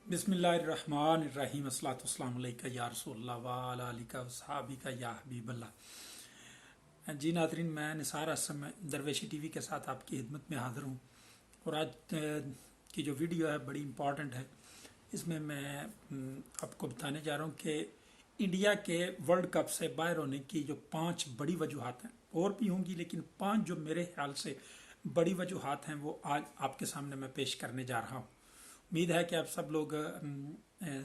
बिस्मिल्लाहिर्रहमानिर्रहीम अस्सलातु वस्सलामु अलैका या रसूलल्लाह व अला आलिका व सहाबिका या हबीबल्लाह। जी नाज़रीन, मैं निसार असम दरवेशी टीवी के साथ आपकी खिदमत में हाज़िर हूँ और आज की जो वीडियो है बड़ी इम्पॉर्टेंट है। इसमें मैं आपको बताने जा रहा हूँ कि इंडिया के वर्ल्ड कप से बाहर होने की जो 5 बड़ी वजूहात हैं, और भी होंगी लेकिन 5 जो मेरे ख्याल से बड़ी वजूहात हैं वो आज आपके सामने मैं पेश करने जा रहा हूँ। उम्मीद है कि आप सब लोग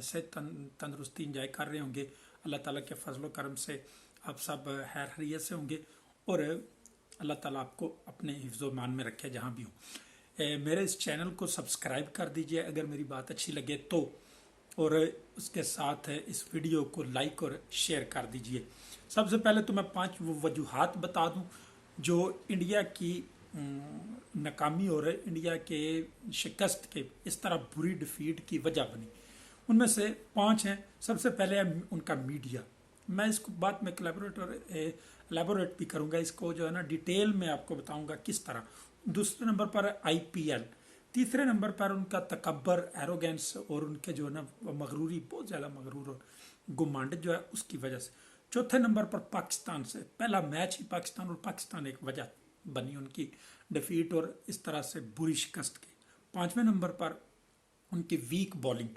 से तंदुरुस्ती इंजॉय कर रहे होंगे। अल्लाह ताला के फजल करम से आप सब खैर खैरियत से होंगे और अल्लाह ताला आपको अपने हिफ्ज़ो मान में रखे जहाँ भी हो। मेरे इस चैनल को सब्सक्राइब कर दीजिए अगर मेरी बात अच्छी लगे तो, और उसके साथ इस वीडियो को लाइक और शेयर कर दीजिए। सबसे पहले तो मैं 5 वजूहात बता दूं जो इंडिया की नाकामी और इंडिया के शिकस्त के इस तरह बुरी डिफीट की वजह बनी। उनमें से 5 हैं। सबसे पहले है उनका मीडिया। मैं इसको बाद में एलेबोरेट भी करूंगा, इसको जो है ना डिटेल में आपको बताऊंगा किस तरह। दूसरे नंबर पर आईपीएल। तीसरे नंबर पर उनका तकब्बर, एरोगेंस और उनके जो है ना मगरूरी, बहुत ज़्यादा मगरूर और गुमांड जो है उसकी वजह से। चौथे नंबर पर पाकिस्तान से पहला मैच ही पाकिस्तान और पाकिस्तान एक वजह बनी उनकी डिफीट और इस तरह से बुरी शिकस्त की। 5वें नंबर पर उनकी वीक बॉलिंग,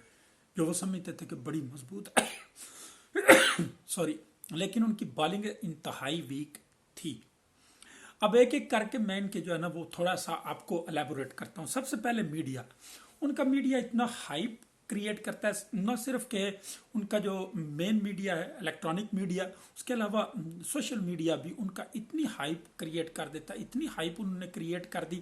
जो वो समझते थे कि बड़ी मजबूत सॉरी, लेकिन उनकी बॉलिंग इंतहाई वीक थी। अब एक एक करके मैं इनके जो है ना वो थोड़ा सा आपको एलेबोरेट करता हूँ। सबसे पहले मीडिया। उनका मीडिया इतना हाइप क्रिएट करता है, न सिर्फ के उनका जो मेन मीडिया है इलेक्ट्रॉनिक मीडिया, उसके अलावा सोशल मीडिया भी उनका इतनी हाइप क्रिएट कर देता है, इतनी हाइप उन्होंने क्रिएट कर दी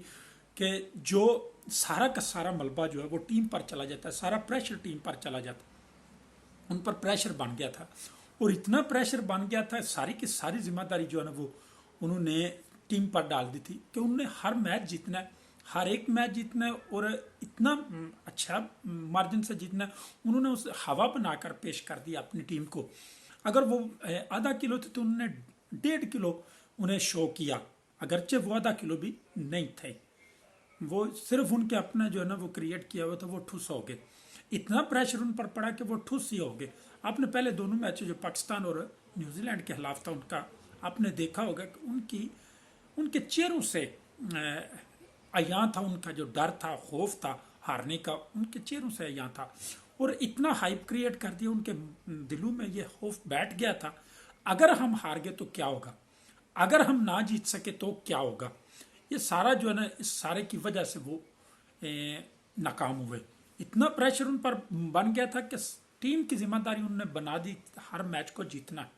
कि जो सारा का सारा मलबा जो है वो टीम पर चला जाता है, सारा प्रेशर टीम पर चला जाता है। उन पर प्रेशर बन गया था और इतना प्रेशर बन गया था, सारी की सारी जिम्मेदारी जो है ना वो उन्होंने टीम पर डाल दी थी कि उन्होंने हर मैच जीतना है, हर एक मैच जीतना है और इतना अच्छा मार्जिन से जीतना है। उन्होंने उस हवा बनाकर पेश कर दिया अपनी टीम को। अगर वो आधा किलो थे तो उन्होंने 1.5 किलो उन्हें शो किया, अगरचे वो आधा किलो भी नहीं थे। वो सिर्फ उनके अपना जो है ना वो क्रिएट किया हुआ था, वो ठुस हो गए। इतना प्रेशर उन पर पड़ा कि वो ठुस ही हो गए। आपने पहले दोनों मैच जो पाकिस्तान और न्यूजीलैंड के खिलाफ था उनका आपने देखा होगा कि उनके चेहरों से अयां था, उनका जो डर था, खौफ था हारने का, उनके चेहरों से अयां था। और इतना हाइप क्रिएट कर दिया, उनके दिलों में ये खौफ बैठ गया था, अगर हम हार गए तो क्या होगा, अगर हम ना जीत सके तो क्या होगा। ये सारा जो है ना, इस सारे की वजह से वो नाकाम हुए। इतना प्रेशर उन पर बन गया था कि टीम की जिम्मेदारी उन्होंने बना दी हर मैच को जीतना,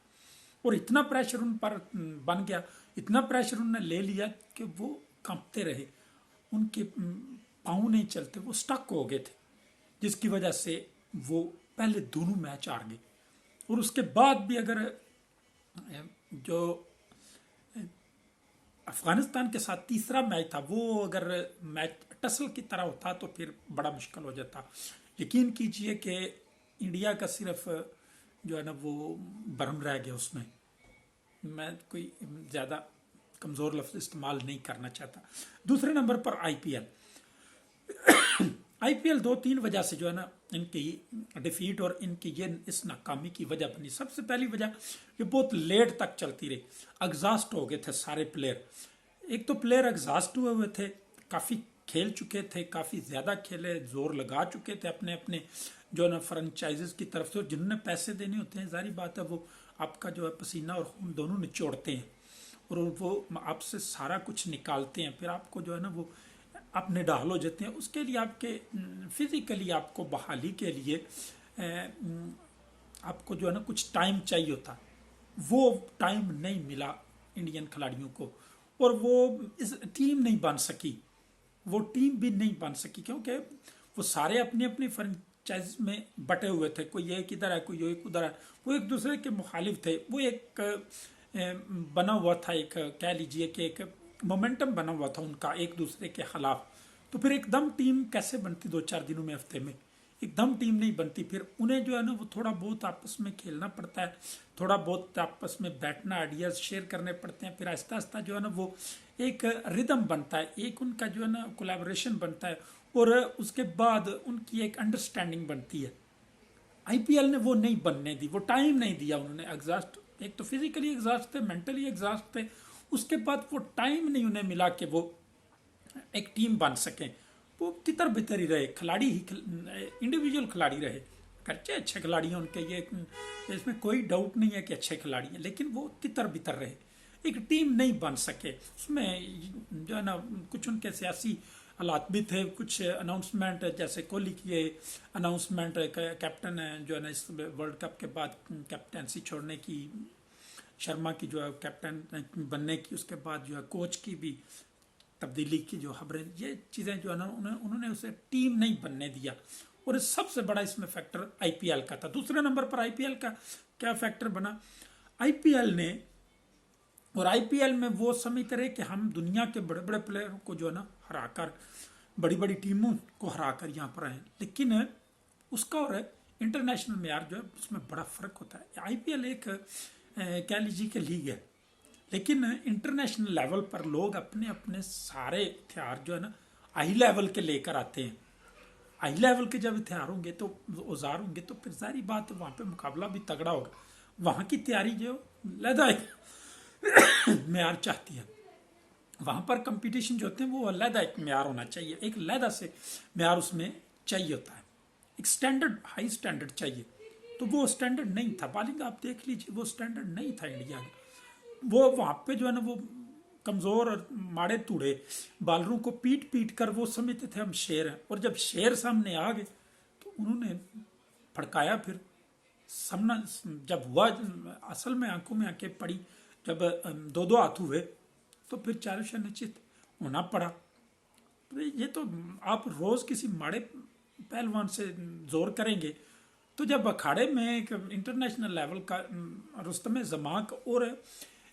और इतना प्रेशर उन पर बन गया, इतना प्रेशर उन्होंने ले लिया कि वो कांपते रहे, उनके पाँव नहीं चलते, वो स्टक हो गए थे, जिसकी वजह से वो पहले दोनों मैच हार गए। और उसके बाद भी अगर जो अफगानिस्तान के साथ तीसरा मैच था वो अगर मैच टसल की तरह होता तो फिर बड़ा मुश्किल हो जाता। यकीन कीजिए कि इंडिया का सिर्फ जो है ना वो बर्म रह गया उसमें। मैं कोई ज़्यादा कमज़ोर लफ्ज़ इस्तेमाल नहीं करना चाहता। दूसरे नंबर पर आईपीएल। आईपीएल 2-3 वजह से जो है ना इनकी डिफीट और इनकी ये इस नाकामी की वजह बनी। सबसे पहली वजह ये बहुत लेट तक चलती रही, एग्जॉस्ट हो गए थे सारे प्लेयर। एक तो प्लेयर एग्जॉस्ट हुए थे, काफ़ी खेल चुके थे, काफ़ी ज़्यादा खेले, जोर लगा चुके थे अपने अपने जो है ना फ्रेंचाइजेस की तरफ से। जिन्होंने पैसे देने होते हैं, जारी बात है वो आपका जो है पसीना और खून दोनों निचोड़ते हैं और वो आपसे सारा कुछ निकालते हैं, फिर आपको जो है ना वो अपने डाल हो जाते हैं। उसके लिए आपके फिजिकली आपको बहाली के लिए आपको जो है ना कुछ टाइम चाहिए होता, वो टाइम नहीं मिला इंडियन खिलाड़ियों को, और वो इस टीम नहीं बन सकी, वो टीम भी नहीं बन सकी क्योंकि वो सारे अपनी अपनी फ्रेंचाइज में बटे हुए थे। कोई एक इधर है, कोई एक उधर है, वो एक दूसरे के मुखालिफ थे। वो एक बना हुआ था, एक कह लीजिए कि एक मोमेंटम बना हुआ था उनका एक दूसरे के खिलाफ। तो फिर एकदम टीम कैसे बनती 2-4 दिनों में, हफ्ते में एकदम टीम नहीं बनती। फिर उन्हें जो है ना वो थोड़ा बहुत आपस में खेलना पड़ता है, थोड़ा बहुत आपस में बैठना, आइडियाज शेयर करने पड़ते हैं। फिर आहिस्ता आहिस्ता जो है ना वो एक रिदम बनता है, एक उनका जो है ना कोलैबोरेशन बनता है, और उसके बाद उनकी एक अंडरस्टैंडिंग बनती है। आईपीएल ने वो नहीं बनने दी, वो टाइम नहीं दिया उन्होंने। एग्जॉस्ट, एक तो फिजिकली एग्जॉस्ट थे, मेंटली एग्जॉस्ट थे, उसके बाद वो टाइम नहीं उन्हें मिला कि वो एक टीम बन सके। वो तितर बितर ही रहे, खिलाड़ी ही इंडिविजुअल खिलाड़ी रहे। अच्छे अच्छे खिलाड़ी हैं उनके, ये इसमें कोई डाउट नहीं है कि अच्छे खिलाड़ी हैं, लेकिन वो तितर बितर रहे, एक टीम नहीं बन सके। उसमें जो है ना कुछ उनके सियासी हालात भी थे, कुछ अनाउंसमेंट जैसे कोहली की अनाउंसमेंट, कैप्टन है जो है ना इस वर्ल्ड कप के बाद कैप्टनसी छोड़ने की, शर्मा की जो है कैप्टन बनने की, उसके बाद जो है कोच की भी तब्दीली की जो खबरें, ये चीज़ें जो है ना उन्होंने उसे टीम नहीं बनने दिया। और सबसे बड़ा इसमें फैक्टर आईपीएल का था। दूसरे नंबर पर आईपीएल का क्या फैक्टर बना, आईपीएल ने, और आईपीएल में वो समझते रहे कि हम दुनिया के बड़े बड़े प्लेयरों को जो है ना हराकर, बड़ी बड़ी टीमों को हराकर यहाँ पर आए, लेकिन उसका और इंटरनेशनल मेयार जो है उसमें बड़ा फर्क होता है। आईपीएल एक कह लीजिए कि लीग है, लेकिन इंटरनेशनल लेवल पर लोग अपने अपने सारे हथियार जो है ना हाई लेवल के लेकर आते हैं। हाई लेवल के जब हथियार होंगे तो औजार होंगे तो फिर सारी बात वहाँ पे मुकाबला भी तगड़ा होगा। वहाँ की तैयारी जो लहदा मेयार चाहती है, वहाँ पर कंपटीशन जो होते हैं वो अलहदा एक मेयार होना चाहिए, एक अलहदा से मेयार उसमें चाहिए होता है, एक स्टैंडर्ड, हाई स्टैंडर्ड चाहिए। तो वो स्टैंडर्ड नहीं था। बॉलिंग आप देख लीजिए, वो स्टैंडर्ड नहीं था इंडिया में। वो वहाँ पे जो है ना वो कमज़ोर और माड़े तूड़े बॉलरों को पीट पीट कर वो समझते थे हम शेर हैं, और जब शेर सामने आ गए तो उन्होंने फड़काया। फिर सामना जब हुआ, असल में आंखों में आंखें पड़ी, जब दो दो हाथ हुए तो फिर चारों से निश्चित होना पड़ा। तो ये तो आप रोज़ किसी माड़े पहलवान से जोर करेंगे, तो जब अखाड़े में एक इंटरनेशनल लेवल का रुस्तम जमाक और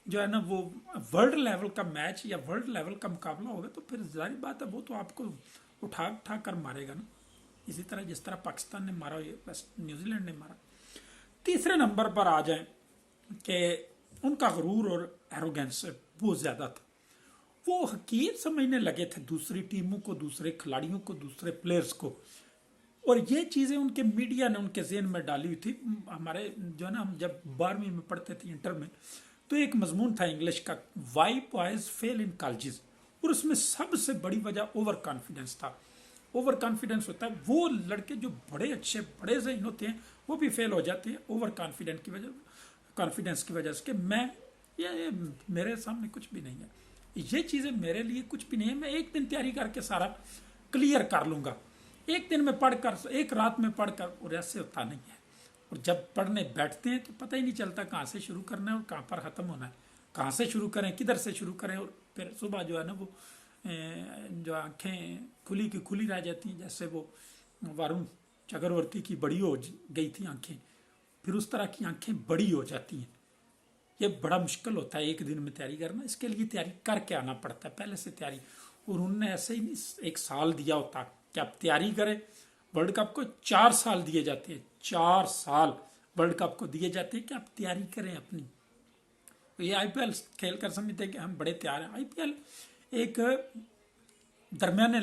जो है ना वो वर्ल्ड लेवल का मैच या वर्ल्ड लेवल का मुकाबला होगा, तो फिर जाहिर बात है वो तो आपको उठा उठा कर मारेगा ना, इसी तरह जिस तरह पाकिस्तान ने मारा, ये न्यूजीलैंड ने मारा। तीसरे नंबर पर आ जाए कि उनका गरूर और एरोगेंस बहुत ज़्यादा था। वो हकीर समझने लगे थे दूसरी टीमों को, दूसरे खिलाड़ियों को, दूसरे प्लेयर्स को, और ये चीज़ें उनके मीडिया ने उनके जेहन में डाली हुई थी। हमारे जो है ना, हम जब 12वीं में पढ़ते थे इंटर में, तो एक मजमून था इंग्लिश का, वाई बॉयज फेल इन कॉलेजेस, और उसमें सबसे बड़ी वजह ओवर कॉन्फिडेंस था। ओवर कॉन्फिडेंस होता है, वो लड़के जो बड़े अच्छे बड़े जहीन होते हैं वो भी फेल हो जाते हैं ओवर कॉन्फिडेंस की वजह, कॉन्फिडेंस की वजह से कि मैं ये मेरे सामने कुछ भी नहीं है, ये चीज़ें मेरे लिए कुछ भी नहीं है, मैं एक दिन तैयारी करके सारा क्लियर कर लूँगा, एक दिन में पढ़कर, एक रात में पढ़कर, और ऐसे होता नहीं है। और जब पढ़ने बैठते हैं तो पता ही नहीं चलता कहाँ से शुरू करना है और कहाँ पर ख़त्म होना है, कहाँ से शुरू करें, किधर से शुरू करें। और फिर सुबह जो है ना वो जो आँखें खुली की खुली रह जाती हैं, जैसे वो वरुण चक्रवर्ती की बड़ी हो गई थी आँखें, फिर उस तरह की आँखें बड़ी हो जाती हैं। ये बड़ा मुश्किल होता है एक दिन में तैयारी करना, इसके लिए तैयारी करके आना पड़ता है, पहले से तैयारी। और उनने ऐसे ही एक साल दिया होता कि आप तैयारी करें। वर्ल्ड कप को 4 साल दिए जाते हैं, 4 साल वर्ल्ड कप को दिए जाते हैं कि आप तैयारी करें अपनी। तो ये आईपीएल खेल कर समझते हैं कि हम बड़े तैयार हैं। आईपीएल एक दरमियाने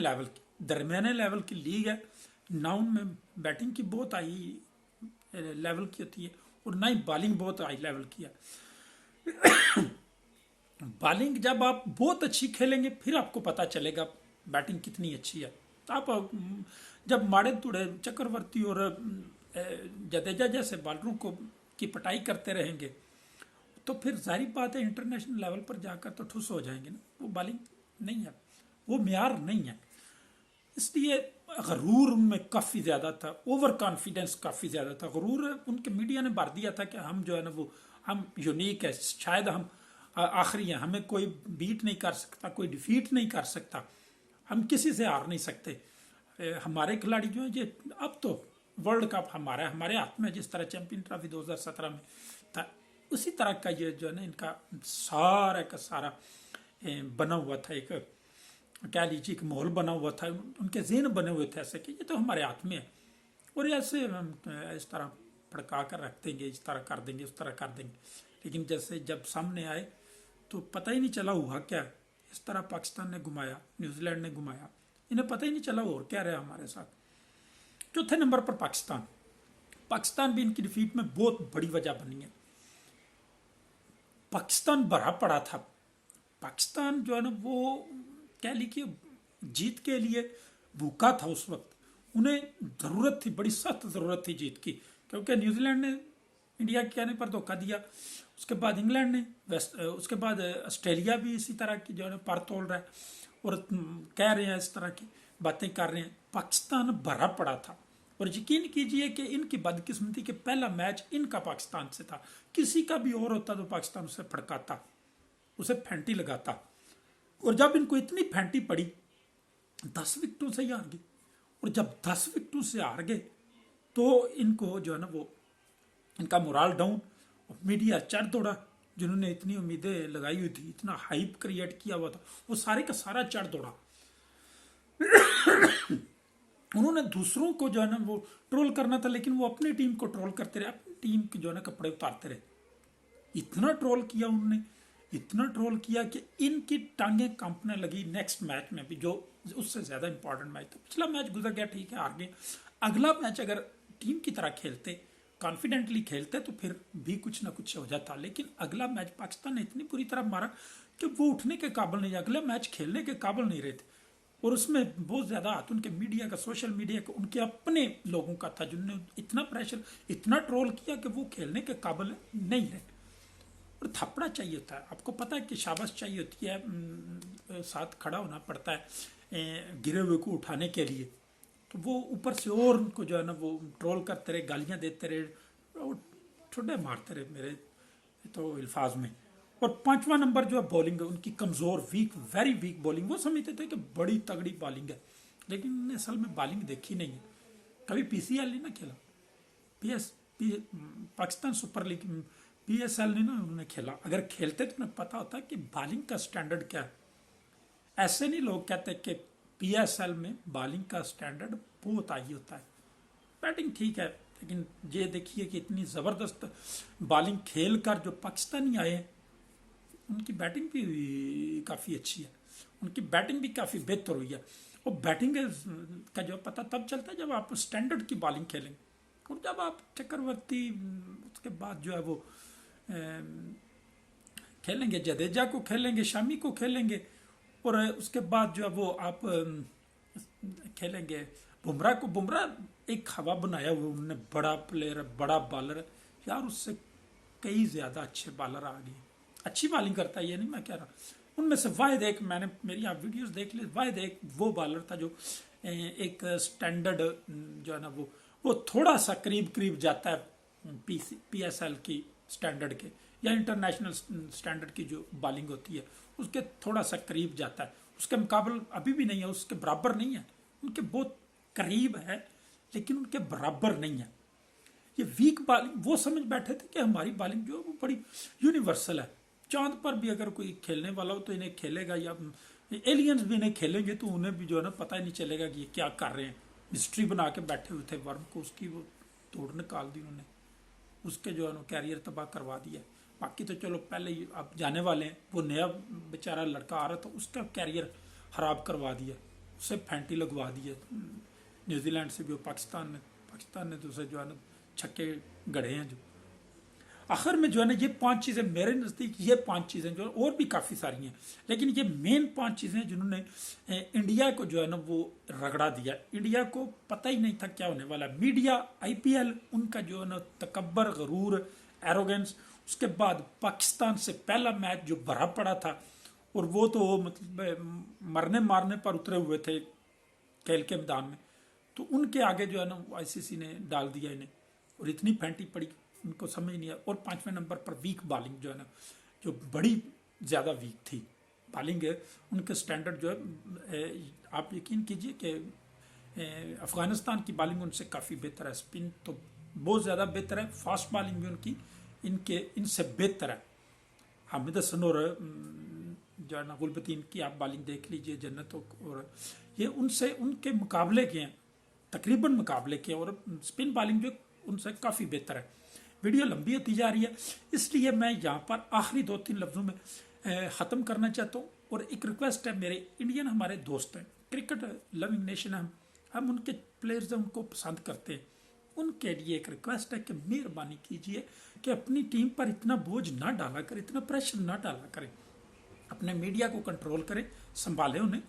लेवल की लीग है, ना उनमें बैटिंग की बहुत हाई लेवल की होती है और ना ही बॉलिंग बहुत हाई लेवल की है। बॉलिंग जब आप बहुत अच्छी खेलेंगे फिर आपको पता चलेगा बैटिंग कितनी अच्छी है। तो आप जब माड़े तुड़े चक्रवर्ती और जडेजा जैसे बॉलरों को की पिटाई करते रहेंगे तो फिर जारी बात है इंटरनेशनल लेवल पर जाकर तो ठुस हो जाएंगे ना। वो बॉलिंग नहीं है, वो म्यार नहीं है। इसलिए गरूर उनमें काफ़ी ज़्यादा था, ओवर कॉन्फिडेंस काफ़ी ज़्यादा था। गरूर उनके मीडिया ने भर दिया था कि हम जो है ना वो हम यूनिक है, शायद हम आखिरी हैं, हमें कोई बीट नहीं कर सकता, कोई डिफीट नहीं कर सकता, हम किसी से हार नहीं सकते। हमारे खिलाड़ी जो है ये अब तो वर्ल्ड कप हमारे हाथ में, जिस तरह चैंपियन ट्रॉफी 2017 में था उसी तरह का ये जो है ना इनका सारा का सारा बना हुआ था, एक कह लीजिए एक माहौल बना हुआ था, उनके ज़हन बने हुए थे ऐसे कि ये तो हमारे हाथ में है और ऐसे इस तरह भड़का कर रख देंगे, इस तरह कर देंगे, उस तरह कर देंगे। लेकिन जैसे जब सामने आए तो पता ही नहीं चला हुआ क्या। इस तरह पाकिस्तान ने घुमाया, न्यूजीलैंड ने घुमाया, इन्हें पता ही नहीं चला और क्या रहा हमारे साथ। चौथे नंबर पर पाकिस्तान। पाकिस्तान भी इनकी डिफीट में बहुत बड़ी वजह बनी है। पाकिस्तान भरा पड़ा था। पाकिस्तान जो है ना वो कह लीजिए जीत के लिए भूखा था उस वक्त। उन्हें ज़रूरत थी, बड़ी सख्त ज़रूरत थी जीत की, क्योंकि न्यूजीलैंड ने इंडिया के कहने पर धोखा दिया। उसके बाद इंग्लैंड ने, उसके बाद ऑस्ट्रेलिया भी इसी तरह की जो है ना पर तोड़ रहा है और कह रहे हैं, इस तरह की बातें कर रहे हैं। पाकिस्तान भरा पड़ा था और यकीन कीजिए कि इनकी बदकिस्मती के पहला मैच इनका पाकिस्तान से था। किसी का भी और होता तो पाकिस्तान उसे फड़काता, उसे फैंटी लगाता। और जब इनको इतनी फैंटी पड़ी 10 विकेटों से ही हार गए। और जब 10 विकेटों से हार गए तो इनको जो है ना वो इनका मोराल डाउन, मीडिया चढ़ दौड़ा। जिन्होंने इतनी उम्मीदें लगाई हुई थी, इतना हाइप क्रिएट किया हुआ था, वो सारे का सारा चढ़ दौड़ा। उन्होंने दूसरों को जो है ना वो ट्रोल करना था, लेकिन वो अपनी टीम को ट्रोल करते रहे, अपनी टीम के जो है ना कपड़े उतारते रहे। इतना ट्रोल किया उन्होंने, इतना ट्रोल किया कि इनकी टांगें कांपने लगी। नेक्स्ट मैच में भी जो उससे ज़्यादा इंपॉर्टेंट मैच था, पिछला मैच गुजर गया, ठीक है, हार गए। अगला मैच अगर टीम की तरह खेलते, कॉन्फिडेंटली खेलते, तो फिर भी कुछ ना कुछ हो जाता। लेकिन अगला मैच पाकिस्तान ने इतनी बुरी तरह मारा कि वो उठने के काबिल नहीं, अगला मैच खेलने के काबिल नहीं रहे थे। और उसमें बहुत ज़्यादा हाथ उनके मीडिया का, सोशल मीडिया का, उनके अपने लोगों का था, जिन्होंने इतना प्रेशर, इतना ट्रोल किया कि वो खेलने के काबिल नहीं रहे। और थपड़ा चाहिए होता है, आपको पता है कि शाबाश चाहिए होती है, साथ खड़ा होना पड़ता है गिरे हुए को उठाने के लिए। तो वो ऊपर से और उनको जो है ना वो ट्रोल करते रहे, गालियां देते रहे और ठुड्डे मारते रहे मेरे तो अल्फाज में। और 5वां नंबर जो है बॉलिंग है उनकी, कमज़ोर, वीक, वेरी वीक बॉलिंग। वो समझते थे कि बड़ी तगड़ी बॉलिंग है, लेकिन उन्होंने असल में बॉलिंग देखी नहीं है। कभी पीसीएल नहीं ना खेला, पाकिस्तान सुपर लीग, पीएसएल नहीं ना उन्होंने खेला। अगर खेलते तो उन्हें पता होता कि बॉलिंग का स्टैंडर्ड क्या है। ऐसे नहीं लोग कहते कि पीएसएल में बॉलिंग का स्टैंडर्ड बहुत हाई होता है। बैटिंग ठीक है, लेकिन ये देखिए कि इतनी ज़बरदस्त बॉलिंग खेल कर जो पाकिस्तानी आए, उनकी बैटिंग भी काफ़ी अच्छी है, उनकी बैटिंग भी काफ़ी बेहतर हुई है। और बैटिंग का जो पता तब चलता है जब आप स्टैंडर्ड की बॉलिंग खेलेंगे। और जब आप चक्रवर्ती, उसके बाद जो है वो खेलेंगे, जडेजा को खेलेंगे, शामी को खेलेंगे, और उसके बाद जो है वो आप खेलेंगे बुमराह को। बुमराह एक हवा बनाया हुआ उन्होंने, बड़ा प्लेयर, बड़ा बॉलर यार, उससे कई ज़्यादा अच्छे बॉलर आ गए। अच्छी बॉलिंग करता है, ये नहीं मैं कह रहा। उनमें से वाहिद एक, मैंने मेरी आप वीडियोस देख ली, वाहिद एक वो बॉलर था जो एक स्टैंडर्ड जो है ना वो थोड़ा सा करीब करीब जाता है पीएसएल की स्टैंडर्ड के, या इंटरनेशनल स्टैंडर्ड की जो बॉलिंग होती है उसके थोड़ा सा करीब जाता है। उसके मुकाबले अभी भी नहीं है, उसके बराबर नहीं है, उनके बहुत करीब है लेकिन उनके बराबर नहीं है। ये वीक बॉलिंग वो समझ बैठे थे कि हमारी बॉलिंग जो है वो बड़ी यूनिवर्सल है। चांद पर भी अगर कोई खेलने वाला हो तो इन्हें खेलेगा, या एलियंस भी इन्हें खेलेंगे तो उन्हें भी जो है ना पता ही नहीं चलेगा कि ये क्या कर रहे हैं। मिस्ट्री बना के बैठे हुए थे वर्म को, उसकी वो तोड़ निकाल दी उन्होंने, उसके जो है ना कैरियर तबाह करवा दिया। बाकी तो चलो पहले ही आप जाने वाले हैं, वो नया बेचारा लड़का आ रहा था, उसका कैरियर खराब करवा दिया, उसे फैंटी लगवा दिया न्यूजीलैंड से भी। पाकिस्तान ने तो उसे जो है ना छक्के गढ़े हैं। जो आखिर में जो है ना ये 5 चीज़ें मेरे नज़दीक, ये 5 चीज़ें जो और भी काफ़ी सारी हैं, लेकिन ये मेन 5 चीज़ें जिन्होंने इंडिया को जो है ना वो रगड़ा दिया। इंडिया को पता ही नहीं था क्या होने वाला। मीडिया, आईपीएल, उनका जो है ना तकब्बर, गरूर, एरोगेंस। उसके बाद पाकिस्तान से पहला मैच जो भरा पड़ा था, और वो तो मतलब मरने मारने पर उतरे हुए थे खेल के मैदान में, तो उनके आगे जो है ना आईसीसी ने डाल दिया इन्हें, और इतनी फैंटी पड़ी उनको समझ नहीं आया। और 5वें नंबर पर वीक बॉलिंग जो है ना, जो बड़ी ज़्यादा वीक थी बॉलिंग है, उनके स्टैंडर्ड जो है, आप यकीन कीजिए कि अफ़गानिस्तान की बॉलिंग उनसे काफ़ी बेहतर है। स्पिन तो बहुत ज़्यादा बेहतर है, फास्ट बॉलिंग भी उनकी इनसे बेहतर है। हामिद हसन और जो है ना गुलबदीन की आप बॉलिंग देख लीजिए, जन्नत, और ये उनसे उनके मुकाबले के हैं, तकरीबन मुकाबले के, और स्पिन बॉलिंग जो उनसे काफ़ी बेहतर है। वीडियो लंबी होती जा रही है, इसलिए मैं यहाँ पर आखिरी 2-3 लफ्ज़ों में ख़त्म करना चाहता हूँ। और एक रिक्वेस्ट है, मेरे इंडियन हमारे दोस्त हैं, क्रिकेट लविंग नेशन है, हम उनके प्लेयर्स हैं उनको पसंद करते हैं। उनके लिए एक रिक्वेस्ट है कि मेहरबानी कीजिए कि अपनी टीम पर इतना बोझ ना डाला करें, इतना प्रेशर ना डाला करें। अपने मीडिया को कंट्रोल करें, संभालें उन्हें,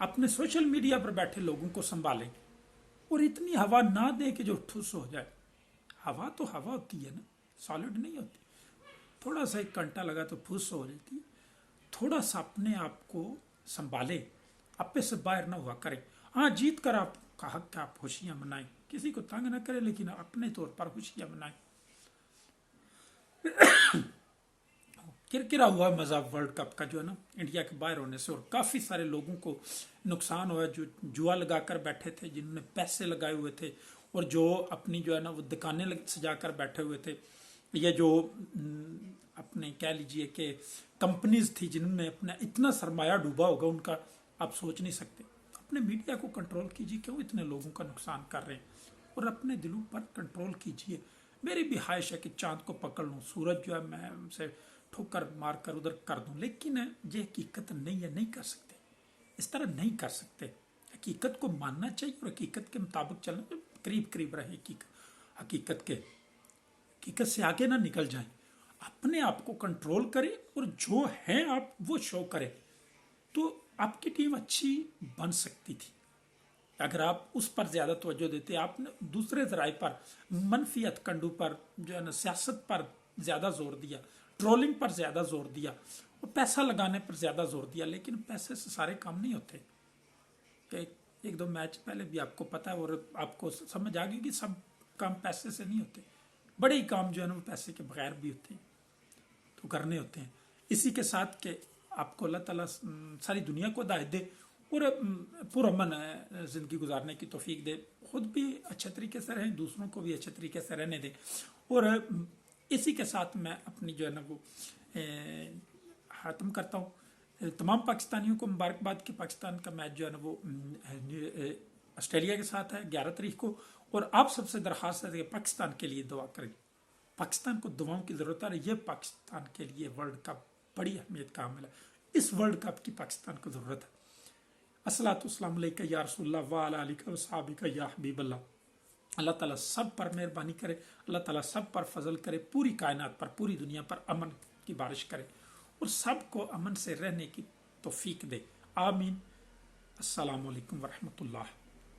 अपने सोशल मीडिया पर बैठे लोगों को संभालें, और इतनी हवा ना दें कि जो ठुस हो जाए। हवा तो हवा होती है ना, सॉलिड नहीं होती। थोड़ा सा 1 घंटा लगा तो फुस हो जाती है। थोड़ा सा अपने आप को संभालें, अपने से बाहर ना हुआ करें। हाँ, जीत कर आपका हक है, आप खुशियां मनाएं, किसी को तंग ना करें, लेकिन अपने तौर पर खुशियां मनाएं। किरकिरा हुआ मजा वर्ल्ड कप का जो है ना, इंडिया के बाहर होने से, और काफ़ी सारे लोगों को नुकसान हुआ जो जुआ लगाकर बैठे थे, जिन्होंने पैसे लगाए हुए थे, और जो अपनी जो है ना वो दुकानें सजा कर बैठे हुए थे। ये जो अपने कह लीजिए कि कंपनीज थी जिन्होंने अपना इतना सरमाया डूबा होगा उनका, आप सोच नहीं सकते। अपने मीडिया को कंट्रोल कीजिए, क्यों इतने लोगों का नुकसान कर रहे हैं, और अपने दिलों पर कंट्रोल कीजिए। मेरी भी ख्वाहिश है कि चांद को पकड़ लूँ, सूरज जो है मैं उसे ठोकर मार कर उधर कर दूं, लेकिन ये हकीकत नहीं है, नहीं कर सकते, इस तरह नहीं कर सकते। हकीकत को मानना चाहिए और हकीकत के मुताबिक चलना, करीब करीब रहे हकीकत से आगे ना निकल जाए। अपने आप को कंट्रोल करें और जो है आप वो शो करें, तो आपकी टीम अच्छी बन सकती थी। अगर आप उस पर ज्यादा तवज्जो देते, आपने दूसरे जराए पर, मनफी हथकंडों पर जो है ना, सियासत पर ज्यादा जोर दिया, ट्रोलिंग पर ज्यादा जोर दिया, और पैसा लगाने पर ज्यादा जोर दिया, लेकिन पैसे से सारे काम नहीं होते। कि 1-2 मैच पहले भी आपको पता है, और आपको समझ आ गई कि सब काम पैसे से नहीं होते। बड़े ही काम जो है ना वो पैसे के बगैर भी होते हैं, तो करने होते हैं। इसी के साथ के आपको अल्लाह ताला सारी दुनिया को हिदायत दे और पुरअमन ज़िंदगी गुजारने की तौफीक दे, खुद भी अच्छे तरीके से रहें, दूसरों को भी अच्छे तरीके से रहने दें। और इसी के साथ मैं अपनी जो है ना वो ख़त्म करता हूँ। तमाम पाकिस्तानियों को मुबारकबाद कि पाकिस्तान का मैच जो है ना वो ऑस्ट्रेलिया के साथ है 11 तारीख को, और आप सबसे दरख्वास्त है कि पाकिस्तान के लिए दुआ करें। पाकिस्तान को दुआओं की ज़रूरत है। ये पाकिस्तान के लिए वर्ल्ड कप बड़ी अहमियत का हामिल है। इस वर्ल्ड कप की पाकिस्तान को ज़रूरत है। अस्सलातु वस्सलामु अलैका या रसूलल्लाह व अला आलिका व सहाबिका या हबीबल्लाह। अल्लाह ताला सब पर मेहरबानी करे, अल्लाह ताला सब पर फजल करे, पूरी कायनात पर, पूरी दुनिया पर अमन की बारिश करे, और सबको अमन से रहने की तौफीक दे। आमीन। अस्सलामु अलैकुम वरहमतुल्लाह।